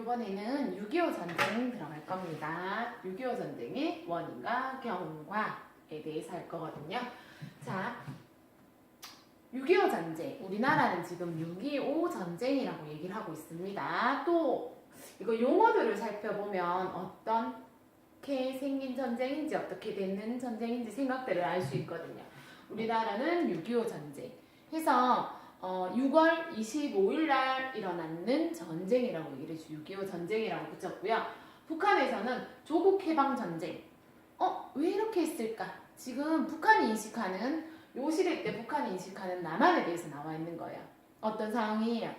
이번에는 6.25 전쟁 들어갈 겁니다. 6.25 전쟁의 원인과 경과에 대해서 할 거거든요. 자, 6.25 전쟁. 우리나라는 지금 6.25 전쟁이라고 얘기를 하고 있습니다. 또 이거 용어들을 살펴보면 어떻게 생긴 전쟁인지 어떻게 되는 전쟁인지 생각들을 알 수 있거든요. 우리나라는 6.25 전쟁 해서 6월 25일 날 일어났는 전쟁이라고 얘기를 해서 6.25 전쟁이라고 붙였고요. 북한에서는 조국 해방 전쟁. 왜 이렇게 했을까? 지금 북한이 인식하는 요 시대 때 북한이 인식하는 남한에 대해서 나와 있는 거예요. 어떤 상황이에요?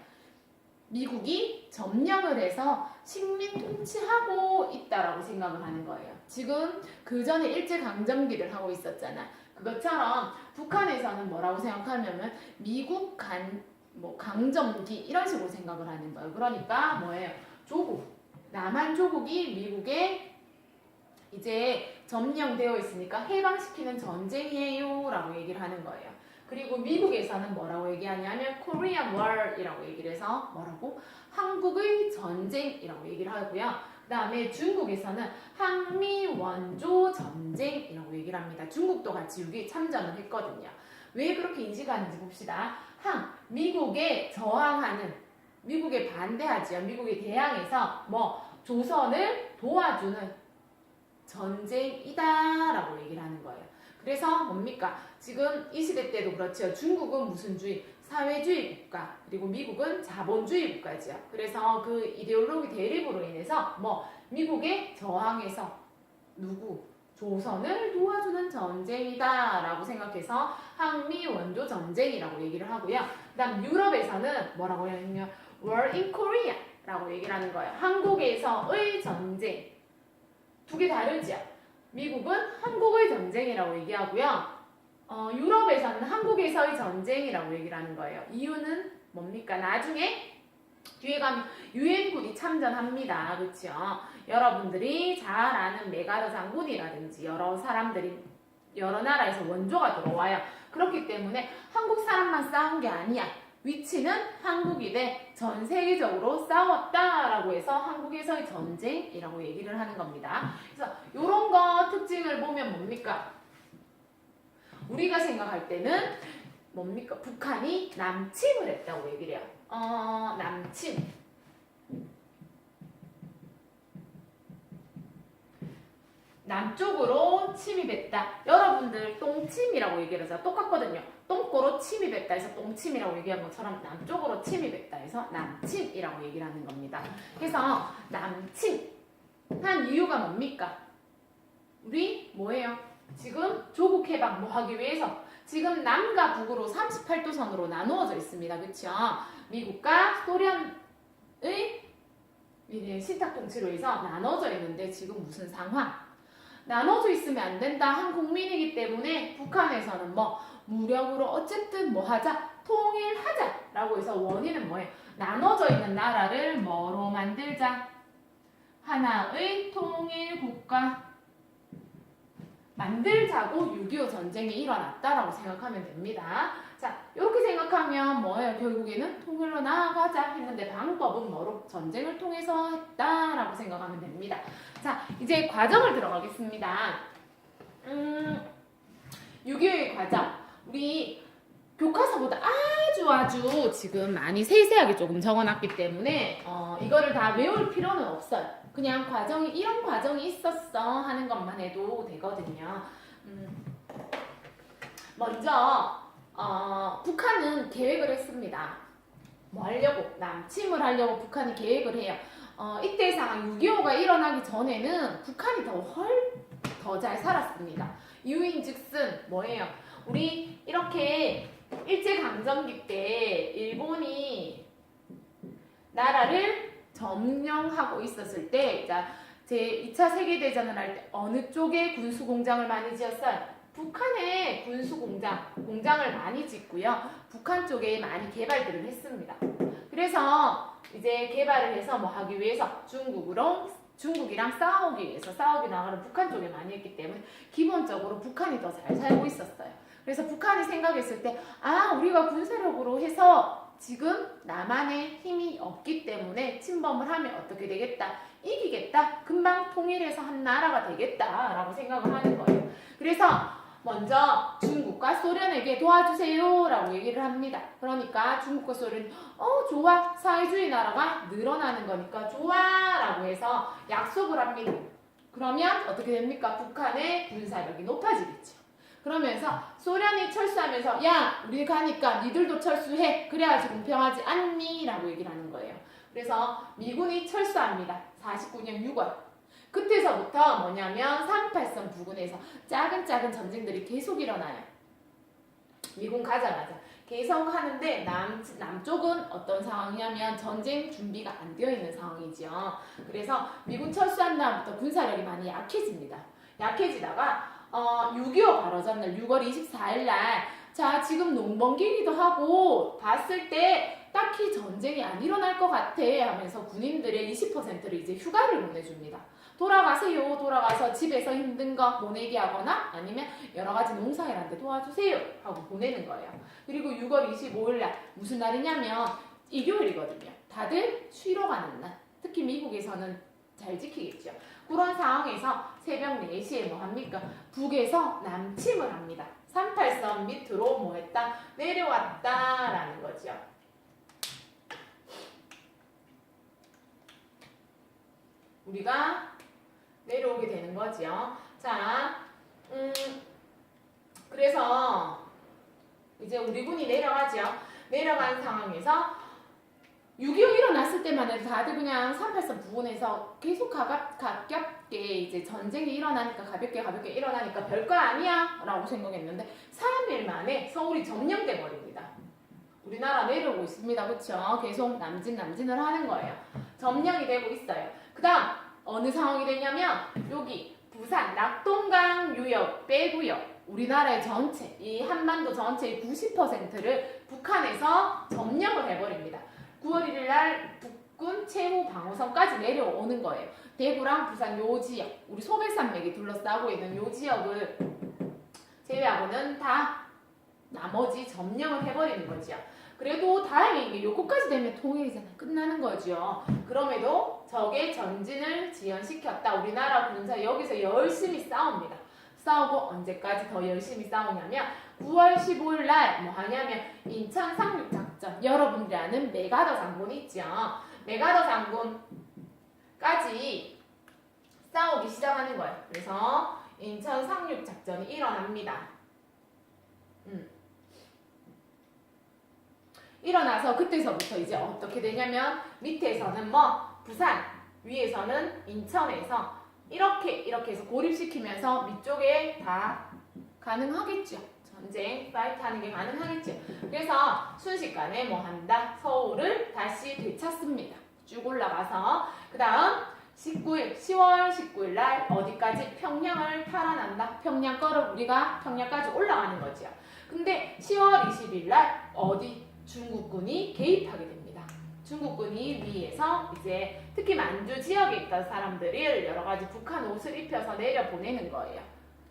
미국이 점령을 해서 식민 통치하고 있다라고 생각을 하는 거예요. 지금 그 전에 일제강점기를 하고 있었잖아. 그것처럼 북한에서는 뭐라고 생각하냐면 미국 강점기 이런 식으로 생각을 하는 거예요. 그러니까 뭐예요? 조국, 남한 조국이 미국에 이제 점령되어 있으니까 해방시키는 전쟁이에요 라고 얘기를 하는 거예요. 그리고 미국에서는 뭐라고 얘기하냐면 Korean War이라고 얘기를 해서 뭐라고? 한국의 전쟁이라고 얘기를 하고요. 그 다음에 중국에서는 한미 원조 전쟁이라고 얘기를 합니다. 중국도 같이 6.25 참전을 했거든요. 왜 그렇게 인식하는지 봅시다. 미국에 저항하는, 미국에 반대하지요. 미국에 대항해서 조선을 도와주는 전쟁이다 라고 얘기를 하는 거예요. 그래서 뭡니까? 지금 이 시대 때도 그렇죠. 중국은 무슨 주의? 사회주의 국가, 그리고 미국은 자본주의 국가죠. 그래서 그 이데올로기 대립으로 인해서 미국에 저항해서 누구? 조선을 도와주는 전쟁이다 라고 생각해서 한미 원조 전쟁이라고 얘기를 하고요. 그 다음 유럽에서는 뭐라고 하냐면 War in Korea 라고 얘기를 하는 거예요. 한국에서의 전쟁. 두 개 다르죠. 미국은 한국의 전쟁이라고 얘기하고요. 유럽에서는 한국에서의 전쟁이라고 얘기를 하는 거예요. 이유는 뭡니까? 나중에 뒤에 가면 유엔군이 참전합니다. 그렇죠? 여러분들이 잘 아는 메가더 장군이라든지 여러 사람들이 여러 나라에서 원조가 들어와요. 그렇기 때문에 한국 사람만 싸운 게 아니야. 위치는 한국이되 전 세계적으로 싸웠다라고 해서 한국에서의 전쟁이라고 얘기를 하는 겁니다. 그래서 이런 거 특징을 보면 뭡니까? 우리가 생각할 때는 뭡니까? 북한이 남침을 했다고 얘기를 해요. 남침. 남쪽으로 침입했다. 여러분들 똥침이라고 얘기를 해서 똑같거든요. 똥꼬로 침입했다 해서 똥침이라고 얘기한 것처럼 남쪽으로 침입했다 해서 남침이라고 얘기를 하는 겁니다. 그래서 남침한 이유가 뭡니까? 우리 뭐예요? 지금 조국 해방 하기 위해서 지금 남과 북으로 38도선으로 나누어져 있습니다. 그렇죠? 미국과 소련의 신탁 통치로 해서 나눠져 있는데 지금 무슨 상황? 나눠져 있으면 안 된다. 한 국민이기 때문에 북한에서는 무력으로 어쨌든 하자? 통일하자 라고 해서 원인은 뭐예요? 나눠져 있는 나라를 뭐로 만들자? 하나의 통일국가 만들자고 6.25 전쟁이 일어났다라고 생각하면 됩니다. 자, 이렇게 생각하면 뭐예요? 결국에는 통일로 나아가자 했는데 방법은 뭐로? 전쟁을 통해서 했다라고 생각하면 됩니다. 자, 이제 과정을 들어가겠습니다. 6.25의 과정. 우리 교과서보다 아주 지금 많이 세세하게 조금 적어놨기 때문에 이거를 다 외울 필요는 없어요. 그냥 이런 과정이 있었어 하는 것만 해도 되거든요. 먼저 북한은 계획을 했습니다. 뭐 하려고? 남침을 하려고 북한이 계획을 해요. 이때 상황 6.25가 일어나기 전에는 북한이 더 잘 살았습니다. 이유인즉슨 뭐예요? 우리 이렇게 일제강점기 때 일본이 나라를 점령하고 있었을 때 제2차 세계대전을 할 때 어느 쪽에 군수공장을 많이 지었어요? 북한에 군수공장을 많이 짓고요. 북한 쪽에 많이 개발들을 했습니다. 그래서 이제 개발을 해서 하기 위해서 중국이랑 싸우기 위해서 싸우기 나가는 북한 쪽에 많이 했기 때문에 기본적으로 북한이 더 잘 살고 있었어요. 그래서 북한이 생각했을 때 우리가 군사력으로 해서 지금 남한의 힘이 없기 때문에 침범을 하면 어떻게 되겠다? 이기겠다. 금방 통일해서 한 나라가 되겠다라고 생각을 하는 거예요. 그래서 먼저 중국과 소련에게 도와주세요라고 얘기를 합니다. 그러니까 중국과 소련이 좋아. 사회주의 나라가 늘어나는 거니까 좋아라고 해서 약속을 합니다. 그러면 어떻게 됩니까? 북한의 군사력이 높아지겠죠. 그러면서 소련이 철수하면서 야 우리 가니까 니들도 철수해. 그래야지 공평하지 않니? 라고 얘기를 하는 거예요. 그래서 미군이 철수합니다. 49년 6월. 그때서부터 뭐냐면 3.8선 부근에서 작은 전쟁들이 계속 일어나요. 미군 가자마자 계속 하는데 남쪽은 어떤 상황이냐면 전쟁 준비가 안 되어 있는 상황이죠. 그래서 미군 철수한 다음부터 군사력이 많이 약해집니다. 약해지다가 6.25 바로 전날 6월 24일 날 자 지금 농번기이기도 하고 봤을 때 딱히 전쟁이 안 일어날 것 같아 하면서 군인들의 20%를 이제 휴가를 보내줍니다. 돌아가세요. 돌아가서 집에서 힘든 거 보내게 하거나 아니면 여러 가지 농사일하는데 도와주세요 하고 보내는 거예요. 그리고 6월 25일 날 무슨 날이냐면 일요일이거든요. 다들 쉬러 가는 날. 특히 미국에서는 잘 지키겠죠. 그런 상황에서 새벽 4시에 뭐 합니까? 북에서 남침을 합니다. 3.8선 밑으로 뭐 했다? 내려왔다라는 거죠. 우리가 내려오게 되는 거죠. 자, 그래서 이제 우리 군이 내려가죠. 내려간 상황에서 6.25 일어났을 때만 해도 다들 그냥 3.8선 부근에서 계속 가볍게 이제 전쟁이 일어나니까 가볍게 일어나니까 별거 아니야 라고 생각했는데 3일 만에 서울이 점령돼 버립니다. 우리나라 내려오고 있습니다. 그쵸? 계속 남진을 하는 거예요. 점령이 되고 있어요. 그 다음 어느 상황이 되냐면 여기 부산 낙동강 유역 빼고요. 우리나라의 전체 이 한반도 전체의 90%를 북한에서 점령을 해버립니다. 9월 1일 날 북군 채무 방어선까지 내려오는 거예요. 대구랑 부산 요 지역, 우리 소백산맥이 둘러싸고 있는 요 지역을 제외하고는 다 나머지 점령을 해버리는 거죠. 그래도 다행인 게 요거까지 되면 통일이잖아요. 끝나는 거죠. 그럼에도 적의 전진을 지연시켰다. 우리나라 군사 여기서 열심히 싸웁니다. 싸우고 언제까지 더 열심히 싸우냐면 9월 15일 날 뭐 하냐면 인천 상륙작전, 여러분들이 아는 메가더 장군 있죠. 메가더 장군까지 싸우기 시작하는 거예요. 그래서 인천 상륙작전이 일어납니다. 일어나서 그때서부터 이제 어떻게 되냐면 밑에서는 뭐 부산, 위에서는 인천에서 이렇게 해서 고립시키면서 밑쪽에 다 가능하겠죠. 전쟁, 파이트 하는 게 가능하겠죠. 그래서 순식간에 뭐 한다? 서울을 다시 되찾습니다. 쭉 올라가서 그 다음 10월 19일 날 어디까지? 평양을 탈환한다. 평양 거를 우리가 평양까지 올라가는 거죠. 근데 10월 20일 날 어디? 중국군이 개입하게 됩니다. 중국군이 위에서 이제 특히 만주 지역에 있던 사람들을 여러 가지 북한 옷을 입혀서 내려보내는 거예요.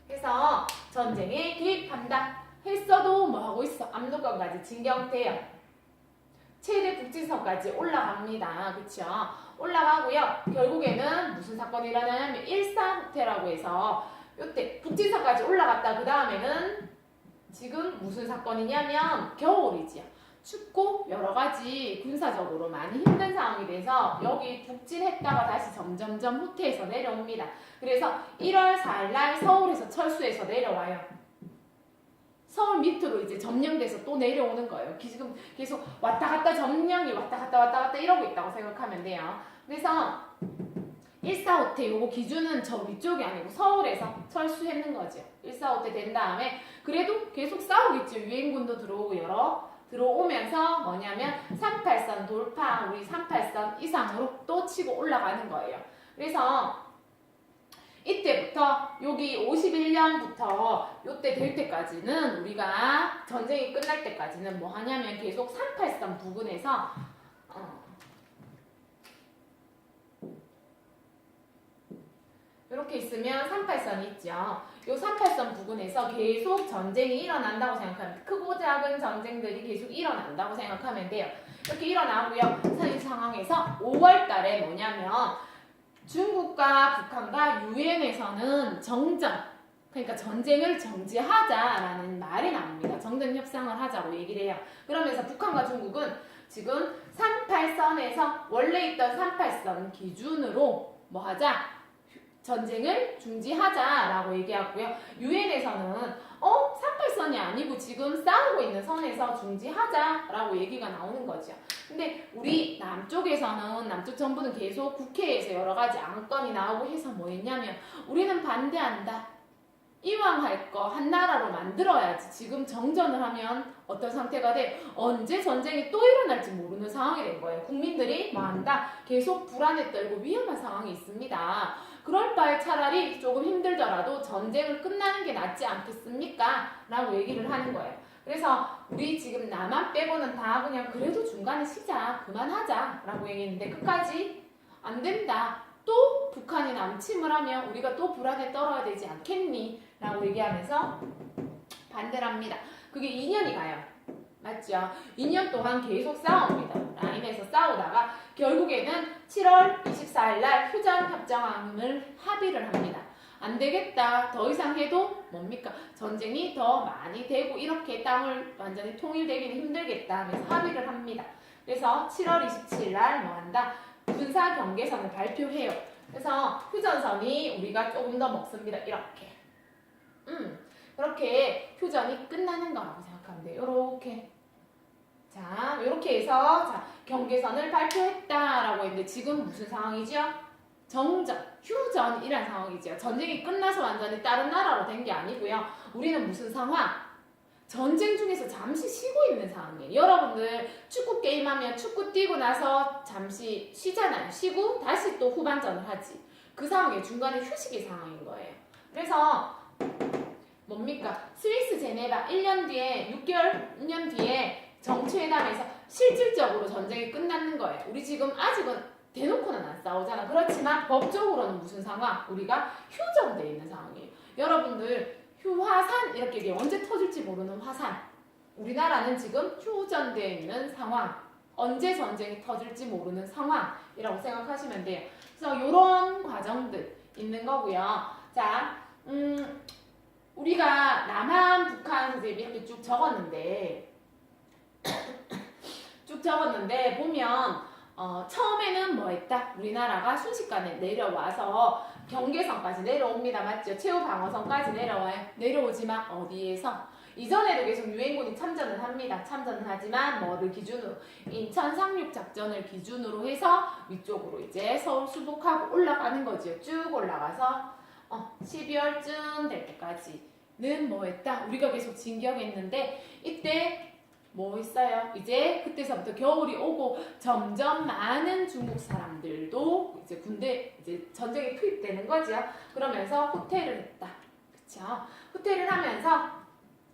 그래서 전쟁에 개입한다 했어도 뭐 하고 있어? 압록강까지 진경돼요. 최대 북진선까지 올라갑니다. 그쵸? 올라가고요. 결국에는 무슨 사건이 일어나냐면 일사후퇴라고 해서 요때 북진선까지 올라갔다 그 다음에는 지금 무슨 사건이냐면 겨울이지요. 춥고 여러 가지 군사적으로 많이 힘든 상황이 돼서 여기 북진했다가 다시 점점점 후퇴해서 내려옵니다. 그래서 1월 4일 날 서울에서 철수해서 내려와요. 서울 밑으로 이제 점령돼서 또 내려오는 거예요. 지금 계속 왔다 갔다 점령이 왔다 갔다 이러고 있다고 생각하면 돼요. 그래서 1사후퇴 요거 기준은 저 위쪽이 아니고 서울에서 철수했는 거죠. 1사후퇴 된 다음에 그래도 계속 싸우겠죠. 유엔군도 들어오고 들어오면서 뭐냐면 3.8선 돌파, 우리 3.8선 이상으로 또 치고 올라가는 거예요. 그래서 이때부터 여기 51년부터 요때 될 때까지는 우리가 전쟁이 끝날 때까지는 뭐 하냐면 계속 3.8선 부근에서 이렇게 있으면 38선이 있죠. 이 38선 부근에서 계속 전쟁이 일어난다고 생각하면 크고 작은 전쟁들이 계속 일어난다고 생각하면 돼요. 이렇게 일어나고요. 이 상황에서 5월 달에 뭐냐면 중국과 북한과 유엔에서는 정전, 그러니까 전쟁을 정지하자라는 말이 나옵니다. 정전 협상을 하자고 얘기를 해요. 그러면서 북한과 중국은 지금 38선에서 원래 있던 38선 기준으로 뭐 하자? 전쟁을 중지하자라고 얘기하고요. 유엔에서는 38선이 아니고 지금 싸우고 있는 선에서 중지하자라고 얘기가 나오는 거죠. 근데 우리 남쪽에서는 남쪽 정부는 계속 국회에서 여러 가지 안건이 나오고 해서 뭐 했냐면 우리는 반대한다. 이왕 할 거 한 나라로 만들어야지. 지금 정전을 하면 어떤 상태가 돼? 언제 전쟁이 또 일어날지 모르는 상황이 된 거예요. 국민들이 뭐 한다? 계속 불안에 떨고 위험한 상황이 있습니다. 그럴 바에 차라리 조금 힘들더라도 전쟁을 끝나는 게 낫지 않겠습니까? 라고 얘기를 하는 거예요. 그래서 우리 지금 남한 빼고는 다 그냥 그래도 중간에 쉬자, 그만하자 라고 얘기했는데 끝까지 안 된다. 또 북한이 남침을 하면 우리가 또 불안에 떨어야 되지 않겠니? 라고 얘기하면서 반대를 합니다. 그게 2년이 가요. 맞죠? 2년 동안 계속 싸웁니다. 라인에서 싸우다가 결국에는 7월 24일 날 휴전협정안을 합의를 합니다. 안 되겠다. 더 이상 해도 뭡니까? 전쟁이 더 많이 되고 이렇게 땅을 완전히 통일되기는 힘들겠다 하면서 합의를 합니다. 그래서 7월 27일 날 뭐 한다? 군사 경계선을 발표해요. 그래서 휴전선이 우리가 조금 더 먹습니다. 이렇게. 그렇게 휴전이 끝나는 거라고 생각하면 돼요. 요렇게. 자, 요렇게 해서 자, 경계선을 발표했다라고 했는데 지금 무슨 상황이죠? 정전, 휴전이란 상황이죠. 전쟁이 끝나서 완전히 다른 나라로 된 게 아니고요. 우리는 무슨 상황? 전쟁 중에서 잠시 쉬고 있는 상황이에요. 여러분들 축구 게임하면 축구 뛰고 나서 잠시 쉬잖아요. 쉬고 다시 또 후반전을 하지. 그 상황이 중간에 휴식의 상황인 거예요. 그래서 뭡니까? 스위스 제네바 1년 뒤에 6년 뒤에 정치회담에서 실질적으로 전쟁이 끝나는 거예요. 우리 지금 아직은 대놓고는 안 싸우잖아. 그렇지만 법적으로는 무슨 상황? 우리가 휴전되어 있는 상황이에요. 여러분들 휴화산 이렇게 이게 언제 터질지 모르는 화산. 우리나라는 지금 휴전되어 있는 상황. 언제 전쟁이 터질지 모르는 상황이라고 생각하시면 돼요. 그래서 이런 과정들 있는 거고요. 자, 우리가 남한, 북한 선생님이 이렇게 쭉 적었는데 보면 처음에는 뭐 했다? 우리나라가 순식간에 내려와서 경계선까지 내려옵니다. 맞죠? 최후 방어선까지 내려와요. 내려오지만 어디에서? 이전에도 계속 유엔군이 참전을 합니다. 참전을 하지만 뭐를 기준으로? 인천 상륙 작전을 기준으로 해서 위쪽으로 이제 서울 수복하고 올라가는 거죠. 쭉 올라가서 12월쯤 될 때까지는 뭐 했다? 우리가 계속 진격했는데 이때 뭐 있어요? 이제 그때서부터 겨울이 오고 점점 많은 중국 사람들도 이제 군대 이제 전쟁에 투입되는 거죠. 그러면서 후퇴를 했다. 그쵸? 후퇴를 하면서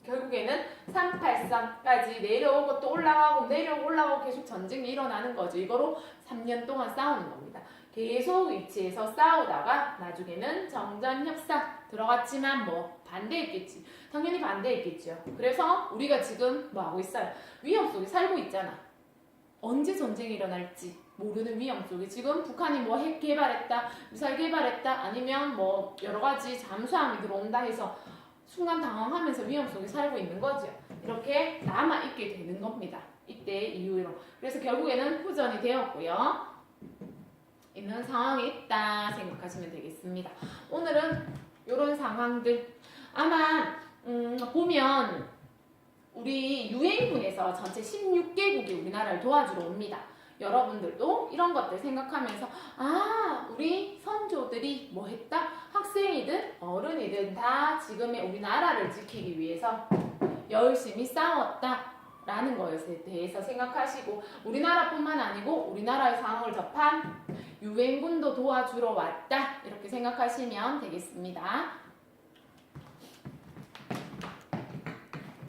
결국에는 38선까지 내려오고 또 올라가고 내려오고 올라가고 계속 전쟁이 일어나는 거죠. 이거로 3년 동안 싸우는 겁니다. 계속 위치에서 싸우다가 나중에는 정전협상 들어갔지만 뭐 반대했겠지. 당연히 반대했겠죠. 그래서 우리가 지금 뭐 하고 있어요? 위험 속에 살고 있잖아. 언제 전쟁이 일어날지 모르는 위험 속에 지금 북한이 뭐 핵 개발했다, 미사일 개발했다, 아니면 뭐 여러 가지 잠수함이 들어온다 해서 순간 당황하면서 위험 속에 살고 있는 거죠. 이렇게 남아있게 되는 겁니다. 이때 이후로. 그래서 결국에는 휴전이 되었고요. 있는 상황이 있다 생각하시면 되겠습니다. 오늘은 이런 상황들 아마 보면 우리 유엔군에서 전체 16개국이 우리나라를 도와주러 옵니다. 여러분들도 이런 것들 생각하면서 우리 선조들이 뭐 했다? 학생이든 어른이든 다 지금의 우리나라를 지키기 위해서 열심히 싸웠다 라는 것에 대해서 생각하시고 우리나라뿐만 아니고 우리나라의 상황을 접한 유엔군도 도와주러 왔다 이렇게 생각하시면 되겠습니다.